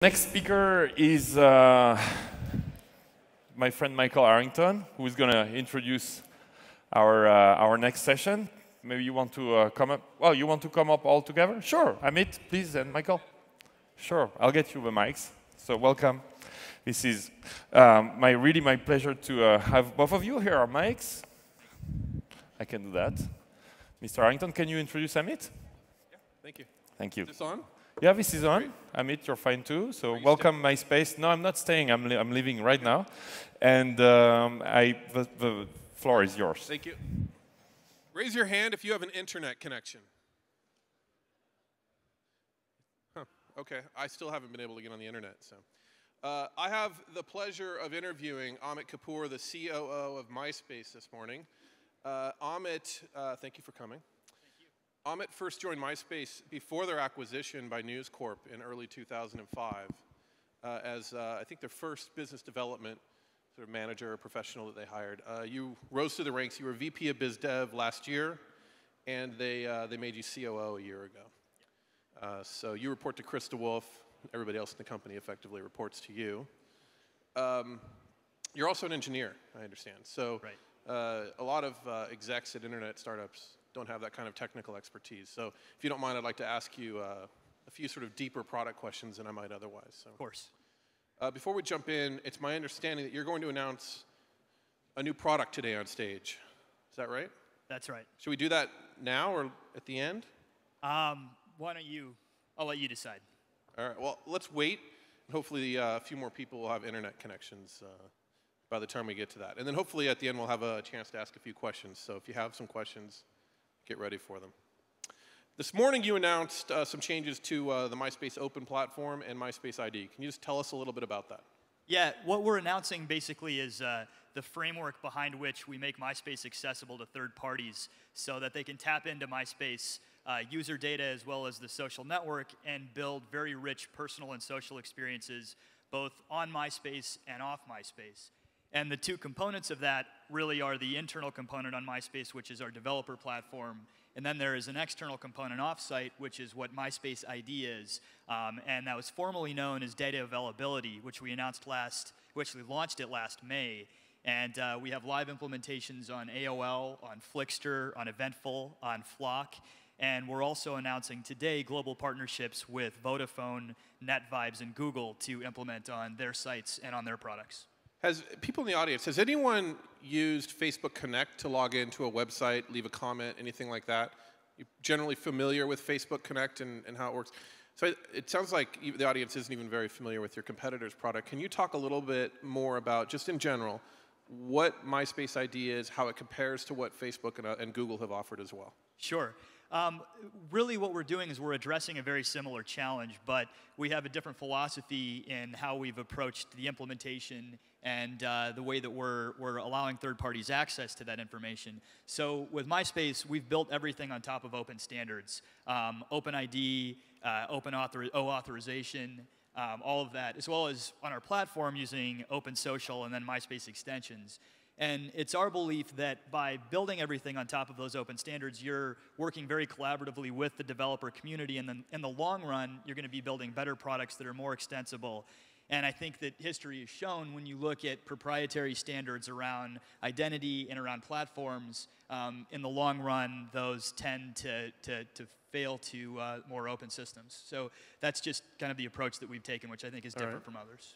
Next speaker is my friend Michael Arrington, who is going to introduce our next session. Maybe you want to come up. Well, you want to come up all together? Sure. Amit, please, and Michael. Sure. I'll get you the mics. So welcome. This is really my pleasure to have both of you. Here are mics. I can do that. Mr. Arrington, can you introduce Amit? Yeah. Thank you. Thank you. Is this on? Yeah, this is on. Great. Amit, you're fine too. So welcome, MySpace. No, I'm not staying. I'm leaving right now. And the floor is yours. Thank you. Raise your hand if you have an internet connection. Huh. OK. I still haven't been able to get on the internet. So, I have the pleasure of interviewing Amit Kapur, the COO of MySpace, this morning. Amit, thank you for coming. Amit first joined MySpace before their acquisition by News Corp in early 2005 as, I think, their first business development sort of manager or professional that they hired. You rose through the ranks. You were VP of Biz Dev last year, and they made you COO a year ago. So you report to Krista Wolf. Everybody else in the company effectively reports to you. You're also an engineer, I understand. So right. A lot of execs at internet startups don't have that kind of technical expertise. So if you don't mind, I'd like to ask you a few sort of deeper product questions than I might otherwise. So. Of course. Before we jump in, it's my understanding that you're going to announce a new product today on stage. Is that right? That's right. Should we do that now or at the end? Why don't you, I'll let you decide. All right, well, let's wait. Hopefully a few more people will have internet connections by the time we get to that. And then hopefully at the end we'll have a chance to ask a few questions. So if you have some questions, get ready for them. This morning you announced some changes to the MySpace Open platform and MySpace ID. Can you just tell us a little bit about that? Yeah, what we're announcing basically is the framework behind which we make MySpace accessible to third parties so that they can tap into MySpace user data as well as the social network and build very rich personal and social experiences both on MySpace and off MySpace. And the two components of that really are the internal component on MySpace, which is our developer platform, and then there is an external component offsite, which is what MySpace ID is, and that was formerly known as data availability, which we launched it last May. And we have live implementations on AOL, on Flixster, on Eventful, on Flock, and we're also announcing today global partnerships with Vodafone, NetVibes, and Google to implement on their sites and on their products. Has people in the audience, has anyone used Facebook Connect to log into a website, leave a comment, anything like that? You're generally familiar with Facebook Connect and how it works? So it sounds like the audience isn't even very familiar with your competitor's product. Can you talk a little bit more about, just in general, what MySpace ID is, how it compares to what Facebook and Google have offered as well? Sure. Really what we're doing is we're addressing a very similar challenge, but we have a different philosophy in how we've approached the implementation and the way that we're allowing third parties access to that information. So with MySpace, we've built everything on top of open standards. OpenID, open authorization, all of that, as well as on our platform using Open Social and then MySpace extensions. And it's our belief that by building everything on top of those open standards, you're working very collaboratively with the developer community, and then in the long run, you're going to be building better products that are more extensible. And I think that history has shown when you look at proprietary standards around identity and around platforms, in the long run, those tend to fail to more open systems. So that's just kind of the approach that we've taken, which I think is different from others.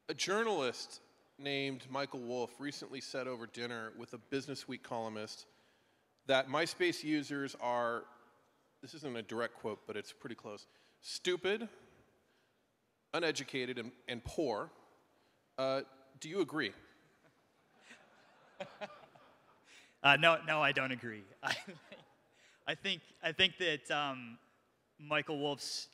A journalist named Michael Wolf recently said over dinner with a Business Week columnist that MySpace users are, this isn't a direct quote, but it's pretty close, stupid, uneducated, and poor. Do you agree? No, I don't agree. I think that Michael Wolf's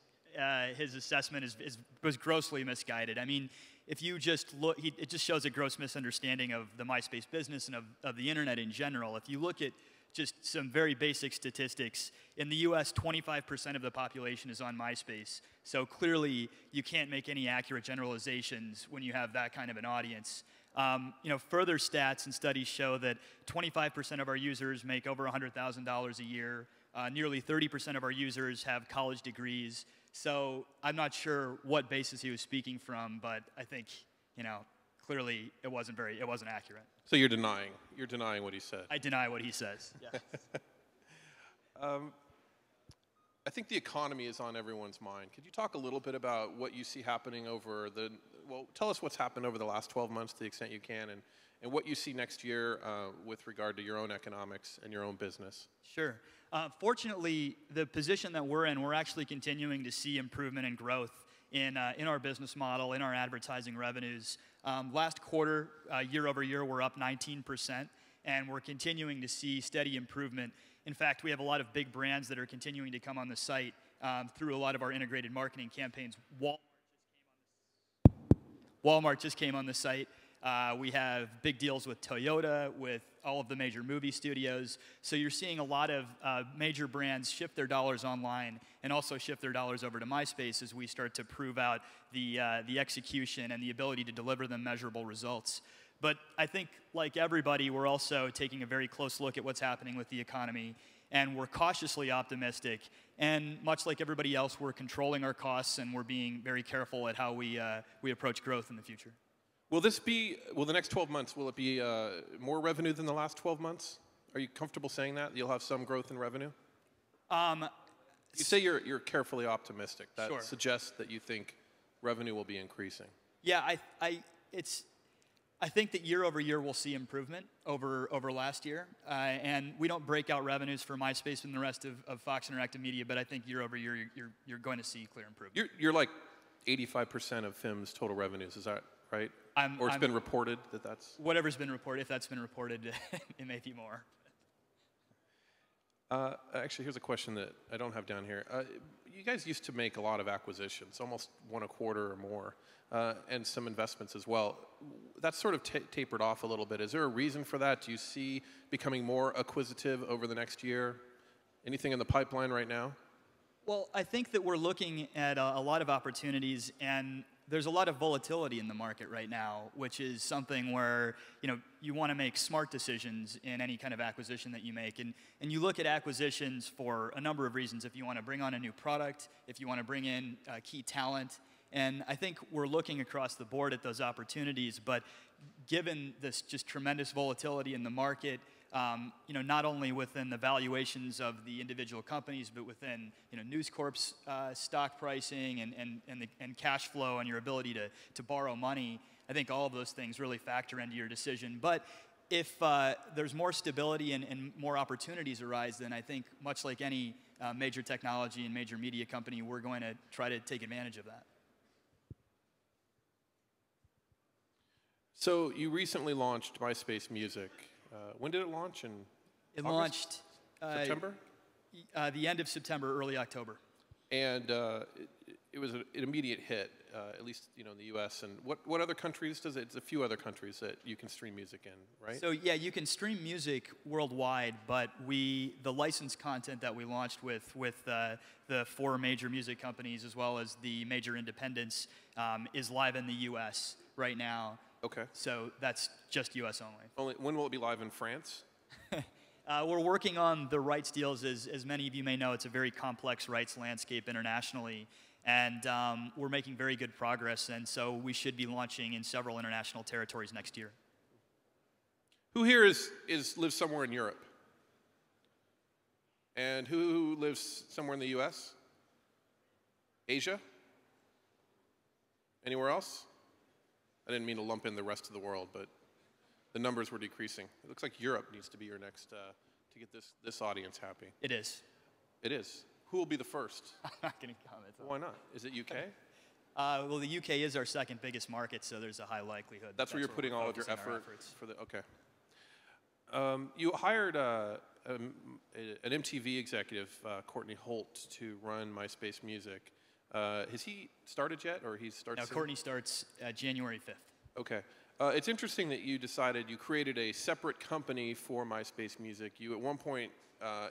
his assessment was grossly misguided. I mean, if you just look, it just shows a gross misunderstanding of the MySpace business and of the internet in general. If you look at just some very basic statistics, in the US, 25% of the population is on MySpace. So clearly, you can't make any accurate generalizations when you have that kind of an audience. Further stats and studies show that 25% of our users make over $100,000 a year. Nearly 30% of our users have college degrees. So I'm not sure what basis he was speaking from, but I think, clearly it wasn't accurate. So you're denying what he said. I deny what he says. Yes. I think the economy is on everyone's mind. Could you talk a little bit about what you see happening tell us what's happened over the last 12 months to the extent you can, and what you see next year with regard to your own economics and your own business. Sure. Fortunately, the position that we're in, we're actually continuing to see improvement and growth in our business model, in our advertising revenues. Last quarter, year over year, we're up 19%, and we're continuing to see steady improvement. In fact, we have a lot of big brands that are continuing to come on the site through a lot of our integrated marketing campaigns. Walmart just came on the site. We have big deals with Toyota, with all of the major movie studios. So you're seeing a lot of major brands shift their dollars online and also shift their dollars over to MySpace as we start to prove out the execution and the ability to deliver them measurable results. But I think, like everybody, we're also taking a very close look at what's happening with the economy, and we're cautiously optimistic. And much like everybody else, we're controlling our costs, and we're being very careful at how we approach growth in the future. Will the next 12 months, will it be more revenue than the last 12 months? Are you comfortable saying that? You'll have some growth in revenue? You say you're carefully optimistic. That Sure. suggests that you think revenue will be increasing. Yeah, I think that year over year we'll see improvement over last year. And we don't break out revenues for MySpace and the rest of Fox Interactive Media, but I think year over year you're going to see clear improvement. You're like 85% of FIM's total revenues, is that right? Or it's been reported that that's... Whatever's been reported, if that's been reported, it may be more. Actually, here's a question that I don't have down here. You guys used to make a lot of acquisitions, almost one a quarter or more, and some investments as well. That's sort of tapered off a little bit. Is there a reason for that? Do you see becoming more acquisitive over the next year? Anything in the pipeline right now? Well, I think that we're looking at a lot of opportunities, and there's a lot of volatility in the market right now, which is something where you want to make smart decisions in any kind of acquisition that you make. And you look at acquisitions for a number of reasons. If you want to bring on a new product, if you want to bring in key talent. And I think we're looking across the board at those opportunities. But given this just tremendous volatility in the market, not only within the valuations of the individual companies, but within News Corp's stock pricing and cash flow and your ability to borrow money, I think all of those things really factor into your decision. But if there's more stability and more opportunities arise, then I think much like any major technology and major media company, we're going to try to take advantage of that. So you recently launched MySpace Music. When did it launch? It launched September? The end of September, early October. And it was an immediate hit, at least in the U.S. And what other countries does it? It's a few other countries that you can stream music in, right? So yeah, you can stream music worldwide, but the licensed content that we launched with the 4 major music companies as well as the major independents is live in the U.S. right now. Okay. So that's just U.S. only. When will it be live in France? We're working on the rights deals. As many of you may know, it's a very complex rights landscape internationally. And we're making very good progress. And so we should be launching in several international territories next year. Who here lives somewhere in Europe? And who lives somewhere in the U.S.? Asia? Anywhere else? I didn't mean to lump in the rest of the world, but the numbers were decreasing. It looks like Europe needs to be your next, to get this audience happy. It is. It is. Who will be the first? I'm not going to comment on that. Why not? Is it UK? Well, the UK is our second biggest market, so there's a high likelihood. That's where you're putting all of your effort for the, okay. You hired an MTV executive, Courtney Holt, to run MySpace Music. Has he started yet, or he starts? No, Courtney starts January 5th. Okay. It's interesting that you created a separate company for MySpace Music. You, at one point,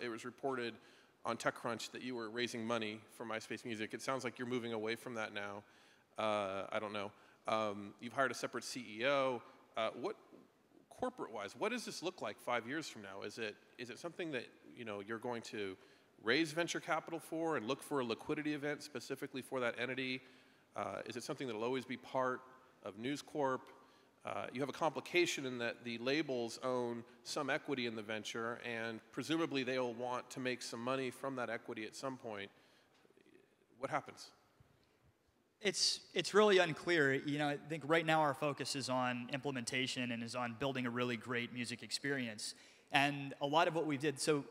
it was reported on TechCrunch that you were raising money for MySpace Music. It sounds like you're moving away from that now. I don't know. You've hired a separate CEO. Corporate-wise, what does this look like 5 years from now? Is it something that you're going to raise venture capital for and look for a liquidity event specifically for that entity? Is it something that will always be part of News Corp? You have a complication in that the labels own some equity in the venture, and presumably they'll want to make some money from that equity at some point. What happens? It's really unclear. You know, I think right now our focus is on implementation and is on building a really great music experience. And a lot of what we did, so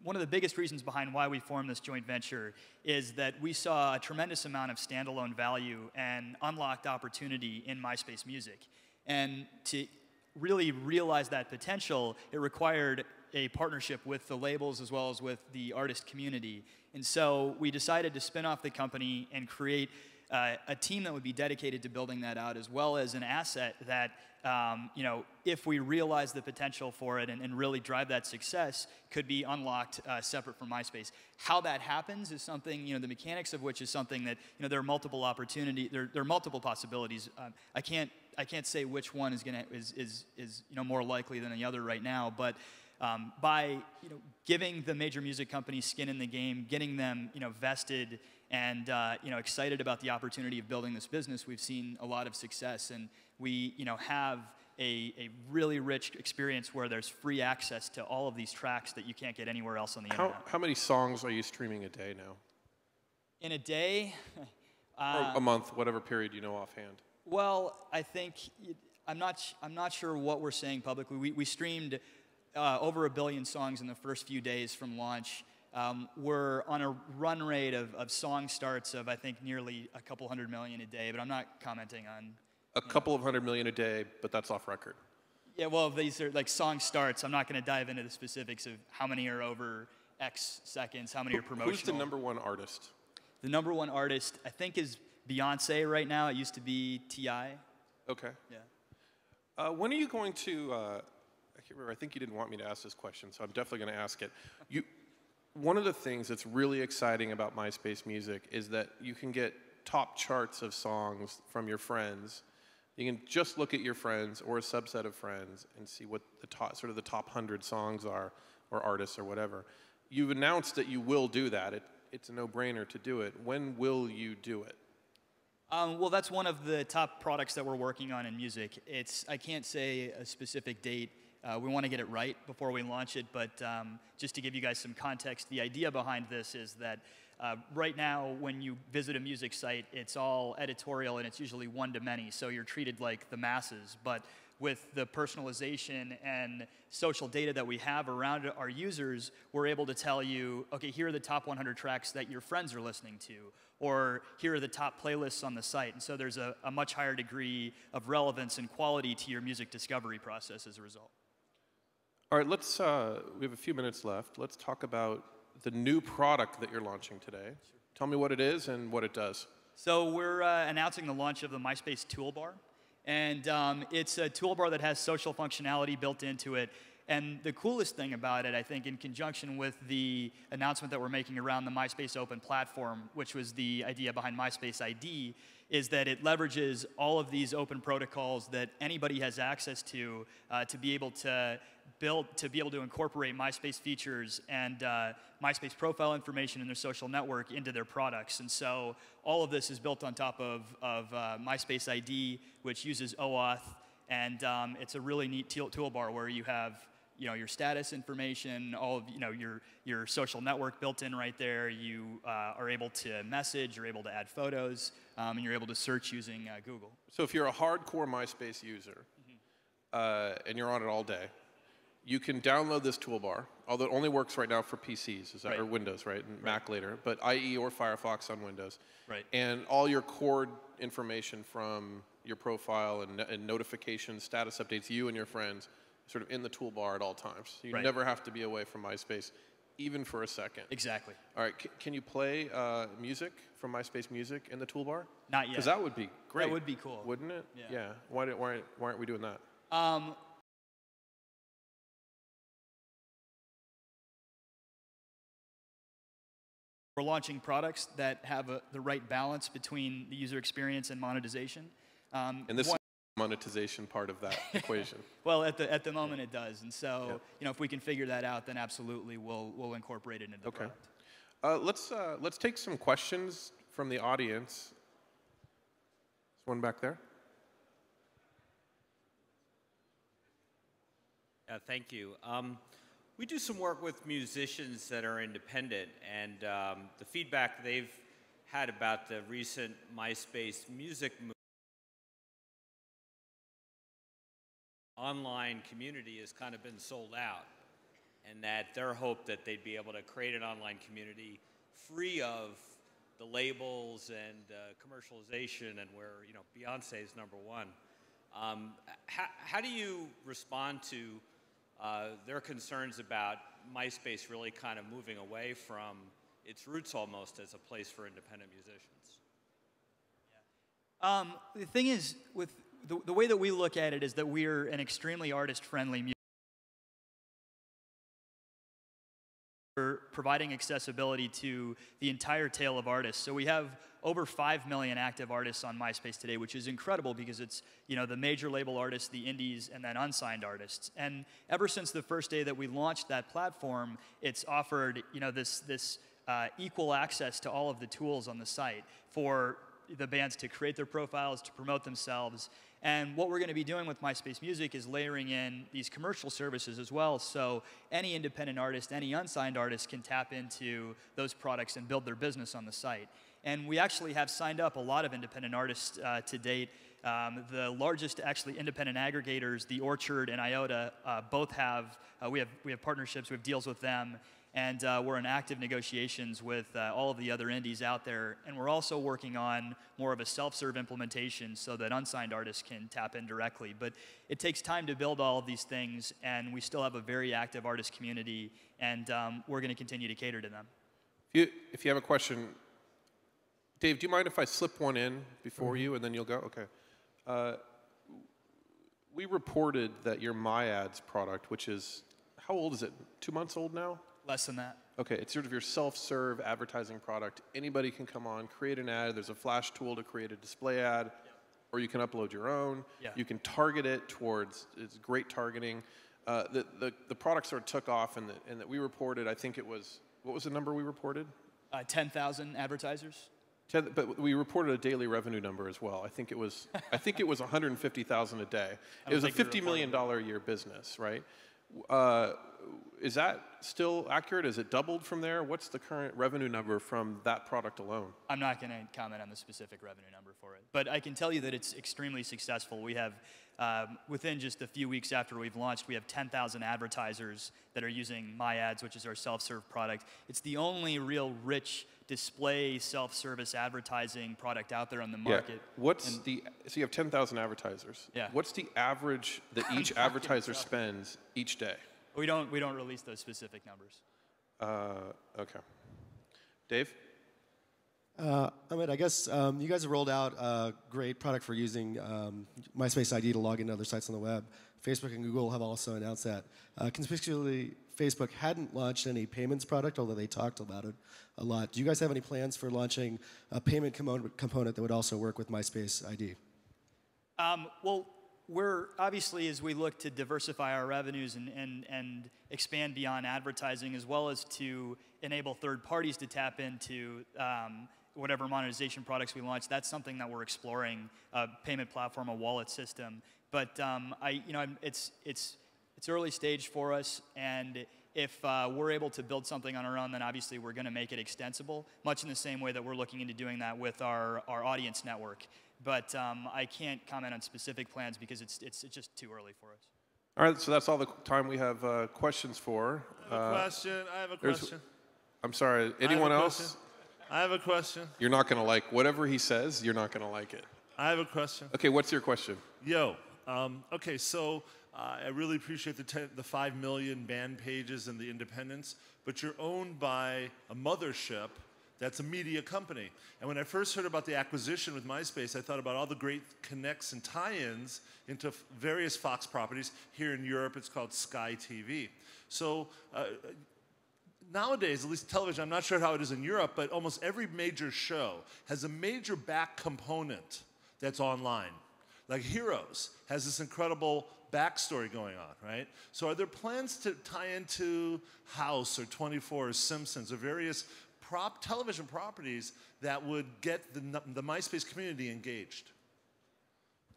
one of the biggest reasons behind why we formed this joint venture is that we saw a tremendous amount of standalone value and unlocked opportunity in MySpace music. And to really realize that potential, it required a partnership with the labels as well as with the artist community. And so we decided to spin off the company and create a team that would be dedicated to building that out, as well as an asset that, you know, if we realize the potential for it and really drive that success, could be unlocked separate from MySpace. How that happens is something, you know, the mechanics of which is something that, you know, there are multiple opportunities, there are multiple possibilities. I can't say which one is you know, more likely than the other right now, but by, you know, giving the major music companies skin in the game, getting them, you know, vested and you know, excited about the opportunity of building this business, we've seen a lot of success, and we, you know, have a really rich experience where there's free access to all of these tracks that you can't get anywhere else on the internet. How many songs are you streaming a day now? In a day? Or a month, whatever period you know offhand. Well, I think I'm not sure what we're saying publicly. We streamed over 1 billion songs in the first few days from launch. We're on a run rate of song starts of, I think, nearly a couple 100 million a day, but I'm not commenting on... A couple of 100 million a day, but that's off record. Yeah, well, these are like song starts. I'm not going to dive into the specifics of how many are over X seconds, how many are promotional. Who's the #1 artist? The #1 artist, I think, is Beyonce right now. It used to be T.I. Okay. Yeah. When are you going to... I can't remember. I think you didn't want me to ask this question, so I'm definitely going to ask it. One of the things that's really exciting about MySpace music is that you can get top charts of songs from your friends. You can just look at your friends or a subset of friends and see what the top, sort of the top 100 songs are, or artists or whatever. You've announced that you will do that. It's a no-brainer to do it. When will you do it? Well, that's one of the top products that we're working on in music. I can't say a specific date. We want to get it right before we launch it, but just to give you guys some context, the idea behind this is that right now, when you visit a music site, it's all editorial and it's usually one-to-many, so you're treated like the masses. But with the personalization and social data that we have around our users, we're able to tell you, okay, here are the top 100 tracks that your friends are listening to, or here are the top playlists on the site. And so there's a much higher degree of relevance and quality to your music discovery process as a result. All right, let's, we have a few minutes left. Let's talk about the new product that you're launching today. Sure. Tell me what it is and what it does. So we're announcing the launch of the MySpace toolbar. And it's a toolbar that has social functionality built into it. And the coolest thing about it, I think, in conjunction with the announcement that we're making around the MySpace Open platform, which was the idea behind MySpace ID, is that it leverages all of these open protocols that anybody has access to be able to incorporate MySpace features and MySpace profile information in their social network into their products. And so all of this is built on top of MySpace ID, which uses OAuth, and it's a really neat toolbar where you have your status information, all of your social network built in right there. You are able to message, you're able to add photos, and you're able to search using Google. So if you're a hardcore MySpace user and you're on it all day, you can download this toolbar, although it only works right now for PCs, is that, right, or Windows, right? And Mac later, but IE or Firefox on Windows. Right. And all your core information from your profile and notifications, status updates, you and your friends, sort of in the toolbar at all times. So you never have to be away from MySpace, even for a second. Exactly. All right, can you play music from MySpace Music in the toolbar? Not yet. Because that would be great. That would be cool. Wouldn't it? Yeah. Why aren't we doing that? We're launching products that have the right balance between the user experience and monetization. And this is the monetization part of that equation. Well, at the moment it does, and so if we can figure that out, then absolutely we'll incorporate it into the product. Let's take some questions from the audience. There's one back there. Thank you. We do some work with musicians that are independent, and the feedback they've had about the recent MySpace music movement, online community has kind of been sold out, and that their hope that they'd be able to create an online community free of the labels and commercialization, and where Beyonce is #1. How do you respond to their concerns about MySpace really kind of moving away from its roots almost as a place for independent musicians? Yeah. The thing is, with the way that we look at it is that we're an extremely artist-friendly music. We're providing accessibility to the entire tail of artists. So we have over 5 million active artists on MySpace today, which is incredible because it's the major label artists, the indies, and then unsigned artists. And ever since the first day that we launched that platform, it's offered this equal access to all of the tools on the site for the bands to create their profiles, to promote themselves. And what we're going to be doing with MySpace Music is layering in these commercial services as well, so any independent artist, any unsigned artist can tap into those products and build their business on the site. And we actually have signed up a lot of independent artists to date. The largest actually independent aggregators, The Orchard and IOTA, both have we have partnerships, we have deals with them. And we're in active negotiations with all of the other indies out there. And we're also working on more of a self-serve implementation so that unsigned artists can tap in directly. But it takes time to build all of these things, and we still have a very active artist community, and we're going to continue to cater to them. If you have a question, Dave, do you mind if I slip one in before you, and then you'll go? Okay. We reported that your MyAds product, which is, how old is it? 2 months old now? Less than that. Okay, it's sort of your self-serve advertising product. Anybody can come on, create an ad. There's a flash tool to create a display ad, or you can upload your own. Yeah. You can target it towards, it's great targeting. The product sort of took off, and that we reported, I think it was, what was the number we reported? 10,000 advertisers. But we reported a daily revenue number as well. I think it was 150,000 a day. It was a $50 million a year business, right? Is that still accurate? Is it doubled from there? What's the current revenue number from that product alone? I'm not going to comment on the specific revenue number for it, but I can tell you that it's extremely successful. We have, within just a few weeks after we've launched, we have 10,000 advertisers that are using MyAds, which is our self-serve product. It's the only real rich display self-service advertising product out there on the market. Yeah. So you have 10,000 advertisers. Yeah. What's the average that each advertiser spends each day? We don't release those specific numbers. Okay. Dave? Amit, I guess you guys have rolled out a great product for using MySpace ID to log into other sites on the web. Facebook and Google have also announced that. Conspicuously, Facebook hadn't launched any payments product, although they talked about it a lot. Do you guys have any plans for launching a payment component that would also work with MySpace ID? Well, we're obviously, as we look to diversify our revenues and expand beyond advertising, as well as to enable third parties to tap into whatever monetization products we launch, that's something that we're exploring, a payment platform, a wallet system. But it's early stage for us, and if we're able to build something on our own, then obviously we're going to make it extensible, much in the same way that we're looking into doing that with our audience network. But I can't comment on specific plans because it's just too early for us. All right, so that's all the time we have questions for. I have a question. I'm sorry, anyone else? I have a question. You're not going to like whatever he says, you're not going to like it. I have a question. Okay, what's your question? Okay, so I really appreciate the 5 million band pages and the independence, but you're owned by a mothership that's a media company. And when I first heard about the acquisition with MySpace, I thought about all the great connects and tie-ins into various Fox properties. Here in Europe, it's called Sky TV. So nowadays, at least television, I'm not sure how it is in Europe, but almost every major show has a major back component that's online. Like Heroes has this incredible backstory going on, right? So are there plans to tie into House or 24 or Simpsons or various television properties that would get the MySpace community engaged?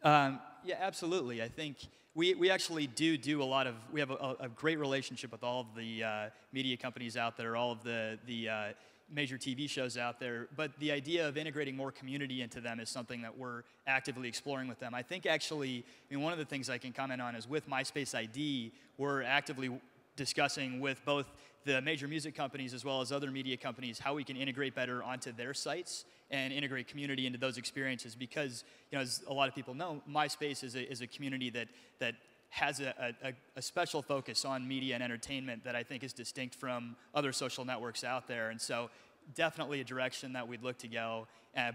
Yeah, absolutely. I think we actually do a lot of, we have a great relationship with all of the media companies out there, all of the major TV shows out there, but the idea of integrating more community into them is something that we're actively exploring with them. I think actually, I mean, one of the things I can comment on is with MySpace ID, we're actively discussing with both the major music companies as well as other media companies how we can integrate better onto their sites and integrate community into those experiences, because, you know, as a lot of people know, MySpace is a community that has a special focus on media and entertainment that I think is distinct from other social networks out there. And so definitely a direction that we'd look to go,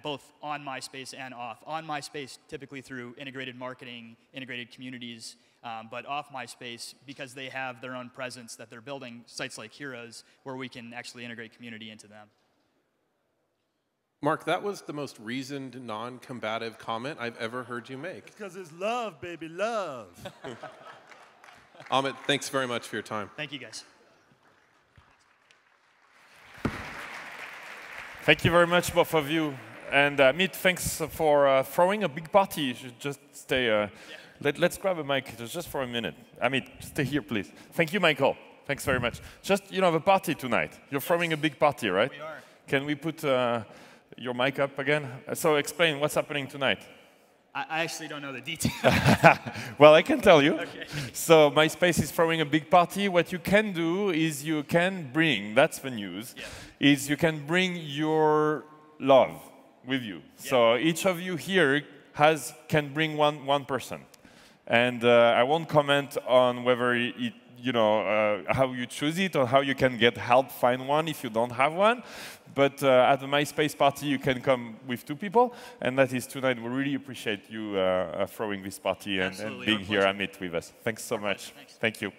both on MySpace and off. On MySpace, typically through integrated marketing, integrated communities, but off MySpace, because they have their own presence that they're building, sites like Heroes, where we can actually integrate community into them. Mark, that was the most reasoned, non-combative comment I've ever heard you make. Because it's love, baby, love. Amit, thanks very much for your time. Thank you, guys. Thank you very much, both of you. And Amit, thanks for throwing a big party. You should just stay. Let's grab a mic just for a minute. Amit, stay here, please. Thank you, Michael. Thanks very much. Just, you know, have a party tonight. You're throwing a big party, right? We are. Can we put your mic up again? So explain what's happening tonight. I actually don't know the details. Well, I can tell you. Okay. So MySpace is throwing a big party. What you can do is you can bring, that's the news, is you can bring your love with you. Yeah. So each of you here can bring one person. And I won't comment on whether it, you know, how you choose it or how you can get help find one if you don't have one. But at the MySpace party, you can come with 2 people, and that is tonight. We really appreciate you throwing this party and being here, Amit, with us. Thanks so much. Thanks. Thank you.